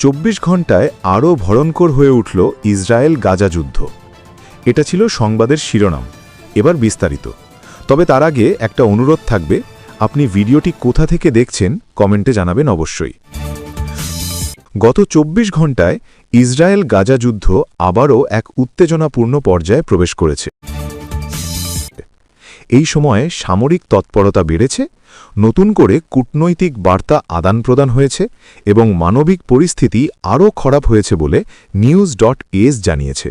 ২৪ ঘণ্টায় আরও ভয়ঙ্কর হয়ে উঠল ইসরায়েল গাজা যুদ্ধ। এটা ছিল সংবাদের শিরোনাম। এবার বিস্তারিত। তবে তার আগে একটা অনুরোধ থাকবে, আপনি ভিডিওটি কোথা থেকে দেখছেন কমেন্টে জানাবেন অবশ্যই। গত ২৪ ঘণ্টায় ইসরায়েল গাজা যুদ্ধ আবারও এক উত্তেজনাপূর্ণ পর্যায়ে প্রবেশ করেছে। এই সময়ে সামরিক তৎপরতা বেড়েছে, নতুন করে কূটনৈতিক বার্তা আদান প্রদান হয়েছে এবং মানবিক পরিস্থিতি আরও খারাপ হয়েছে বলে নিউজ.এস জানিয়েছে।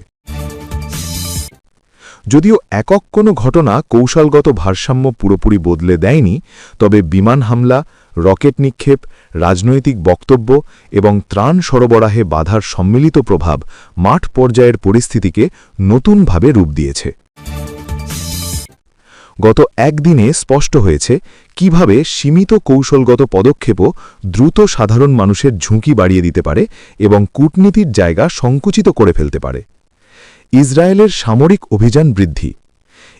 যদিও একক কোনো ঘটনা কৌশলগত ভারসাম্য পুরোপুরি বদলে দেয়নি, তবে বিমান হামলা, রকেট নিক্ষেপ, রাজনৈতিক বক্তব্য এবং ত্রাণ সরবরাহে বাধার সম্মিলিত প্রভাব মাঠ পর্যায়ের পরিস্থিতিকে নতুনভাবে রূপ দিয়েছে। গত একদিনে স্পষ্ট হয়েছে কিভাবে সীমিত কৌশলগত পদক্ষেপও দ্রুত সাধারণ মানুষের ঝুঁকি বাড়িয়ে দিতে পারে এবং কূটনীতির জায়গা সংকুচিত করে ফেলতে পারে। ইসরায়েলের সামরিক অভিযান বৃদ্ধি।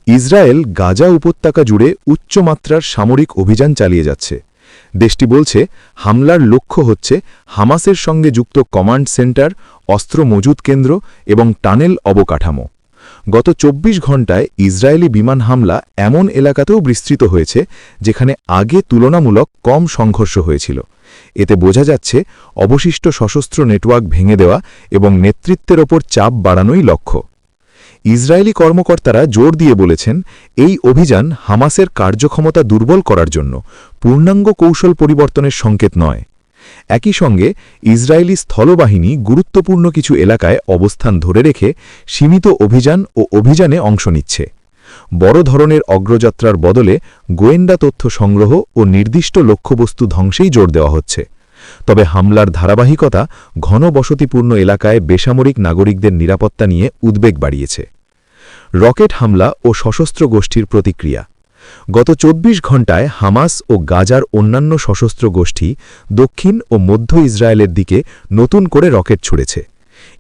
ইসরায়েল গাজা উপত্যকা জুড়ে উচ্চমাত্রার সামরিক অভিযান চালিয়ে যাচ্ছে। দেশটি বলছে, হামলার লক্ষ্য হচ্ছে হামাসের সঙ্গে যুক্ত কমান্ড সেন্টার, অস্ত্র মজুত কেন্দ্র এবং টানেল অবকাঠামো। গত ২৪ ঘণ্টায় ইসরায়েলি বিমান হামলা এমন এলাকাতেও বিস্তৃত হয়েছে যেখানে আগে তুলনামূলক কম সংঘর্ষ হয়েছিল। এতে বোঝা যাচ্ছে অবশিষ্ট সশস্ত্র নেটওয়ার্ক ভেঙে দেওয়া এবং নেতৃত্বের ওপর চাপ বাড়ানোই লক্ষ্য। ইসরায়েলি কর্মকর্তারা জোর দিয়ে বলেছেন, এই অভিযান হামাসের কার্যক্ষমতা দুর্বল করার জন্য পূর্ণাঙ্গ কৌশল পরিবর্তনের সংকেত নয়। একই সঙ্গে ইসরায়েলি স্থলবাহিনী গুরুত্বপূর্ণ কিছু এলাকায় অবস্থান ধরে রেখে সীমিত অভিযান ও অভিযানে অংশ নিচ্ছে। বড় ধরনের অগ্রযাত্রার বদলে গোয়েন্দা তথ্য সংগ্রহ ও নির্দিষ্ট লক্ষ্যবস্তু ধ্বংসেই জোর দেওয়া হচ্ছে। তবে হামলার ধারাবাহিকতা ঘনবসতিপূর্ণ এলাকায় বেসামরিক নাগরিকদের নিরাপত্তা নিয়ে উদ্বেগ বাড়িয়েছে। রকেট হামলা ও সশস্ত্র গোষ্ঠীর প্রতিক্রিয়া। গত ২৪ ঘণ্টায় হামাস ও গাজার অন্যান্য সশস্ত্র গোষ্ঠী দক্ষিণ ও মধ্য ইসরায়েলের দিকে নতুন করে রকেট ছুড়েছে।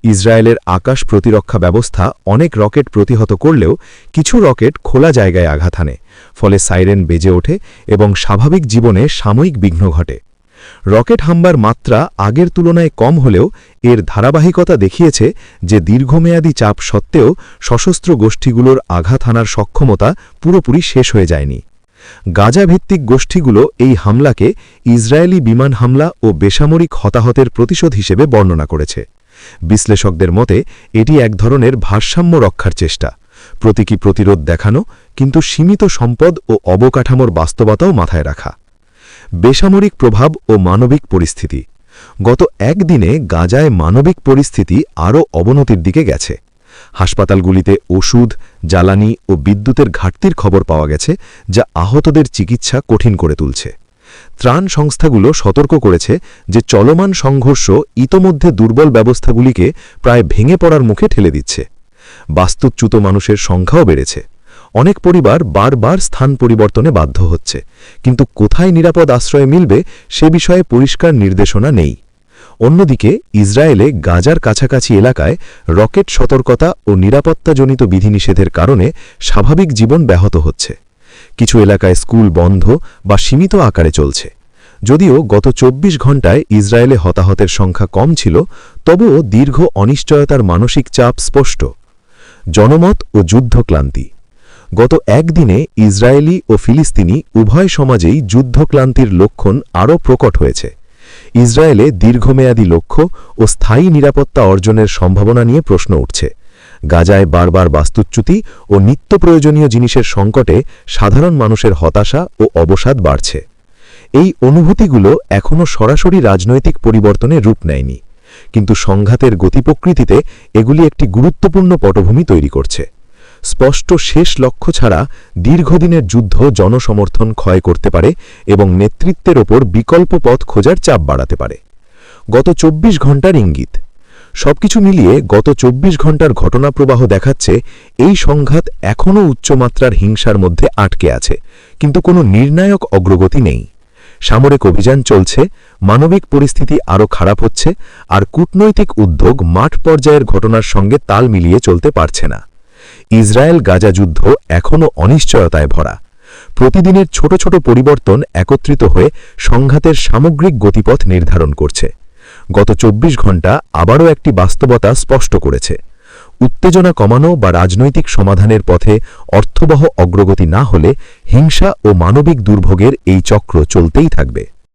ইসরায়েলের আকাশ প্রতিরক্ষা ব্যবস্থা অনেক রকেট প্রতিহত করলেও কিছু রকেট খোলা জায়গায় আঘাত হানে, ফলে সাইরেন বেজে ওঠে এবং স্বাভাবিক জীবনে সাময়িক বিঘ্ন ঘটে। রকেট হামলার মাত্রা আগের তুলনায় কম হলেও এর ধারাবাহিকতা দেখিয়েছে যে দীর্ঘমেয়াদী চাপ সত্ত্বেও সশস্ত্র গোষ্ঠীগুলোর আঘাত হানার সক্ষমতা পুরোপুরি শেষ হয়ে যায়নি। গাজা ভিত্তিক গোষ্ঠীগুলো এই হামলাকে ইসরায়েলি বিমান হামলা ও বেসামরিক হতাহতের প্রতিশোধ হিসেবে বর্ণনা করেছে। বিশ্লেষকদের মতে এটি এক ধরনের ভারসাম্য রক্ষার চেষ্টা, প্রতীকী প্রতিরোধ দেখানো, কিন্তু সীমিত সম্পদ ও অবকাঠামোর বাস্তবতাও মাথায় রাখা। বেসামরিক প্রভাব ও মানবিক পরিস্থিতি। গত একদিনে গাজায় মানবিক পরিস্থিতি আরও অবনতির দিকে গেছে। হাসপাতালগুলিতে ওষুধ, জ্বালানি ও বিদ্যুতের ঘাটতির খবর পাওয়া গেছে, যা আহতদের চিকিৎসা কঠিন করে তুলছে। ত্রাণ সংস্থাগুলো সতর্ক করেছে যে চলমান সংঘর্ষ ইতোমধ্যে দুর্বল ব্যবস্থাগুলিকে প্রায় ভেঙে পড়ার মুখে ঠেলে দিচ্ছে। বাস্তুচ্যুত মানুষের সংখ্যাও বেড়েছে। অনেক পরিবার বারবার স্থান পরিবর্তনে বাধ্য হচ্ছে, কিন্তু কোথায় নিরাপদ আশ্রয় মিলবে সে বিষয়ে পরিষ্কার নির্দেশনা নেই। অন্যদিকে ইসরায়েলে গাজার কাছাকাছি এলাকায় রকেট সতর্কতা ও নিরাপত্তাজনিত বিধিনিষেধের কারণে স্বাভাবিক জীবন ব্যাহত হচ্ছে। কিছু এলাকায় স্কুল বন্ধ বা সীমিত আকারে চলছে। যদিও গত ২৪ ঘণ্টায় ইসরায়েলে হতাহতের সংখ্যা কম ছিল, তবুও দীর্ঘ অনিশ্চয়তার মানসিক চাপ স্পষ্ট। জনমত ও যুদ্ধক্লান্তি। গত একদিনে ইসরায়েলি ও ফিলিস্তিনি উভয় সমাজেই যুদ্ধক্লান্তির লক্ষণ আরও প্রকট হয়েছে। ইসরায়েলে দীর্ঘমেয়াদী লক্ষ্য ও স্থায়ী নিরাপত্তা অর্জনের সম্ভাবনা নিয়ে প্রশ্ন উঠছে। গাজায় বারবার বাস্তুচ্যুতি ও নিত্য প্রয়োজনীয় জিনিসের সংকটে সাধারণ মানুষের হতাশা ও অবসাদ বাড়ছে। এই অনুভূতিগুলো এখনও সরাসরি রাজনৈতিক পরিবর্তনে রূপ নেয়নি, কিন্তু সংঘাতের গতিপ্রকৃতিতে এগুলি একটি গুরুত্বপূর্ণ পটভূমি তৈরি করছে। স্পষ্ট শেষ লক্ষ্য ছাড়া দীর্ঘদিনের যুদ্ধ জনসমর্থন ক্ষয় করতে পারে এবং নেতৃত্বের ওপর বিকল্প পথ খোঁজার চাপ বাড়াতে পারে। গত ২৪ ঘণ্টার ইঙ্গিত। সবকিছু মিলিয়ে গত ২৪ ঘণ্টার ঘটনাপ্রবাহ দেখাচ্ছে এই সংঘাত এখনও উচ্চমাত্রার হিংসার মধ্যে আটকে আছে, কিন্তু কোনো নির্ণায়ক অগ্রগতি নেই। সামরিক অভিযান চলছে, মানবিক পরিস্থিতি আরও খারাপ হচ্ছে, আর কূটনৈতিক উদ্যোগ মাঠ পর্যায়ের ঘটনার সঙ্গে তাল মিলিয়ে চলতে পারছে না। ইসরায়েল গাজা যুদ্ধ এখনও অনিশ্চয়তায় ভরা। প্রতিদিনের ছোট ছোট পরিবর্তন একত্রিত হয়ে সংঘাতের সামগ্রিক গতিপথ নির্ধারণ করছে। গত ২৪ ঘণ্টা আবারও একটি বাস্তবতা স্পষ্ট করেছে। উত্তেজনা কমানো বা রাজনৈতিক সমাধানের পথে অর্থবহ অগ্রগতি না হলে হিংসা ও মানবিক দুর্ভোগের এই চক্র চলতেই থাকবে।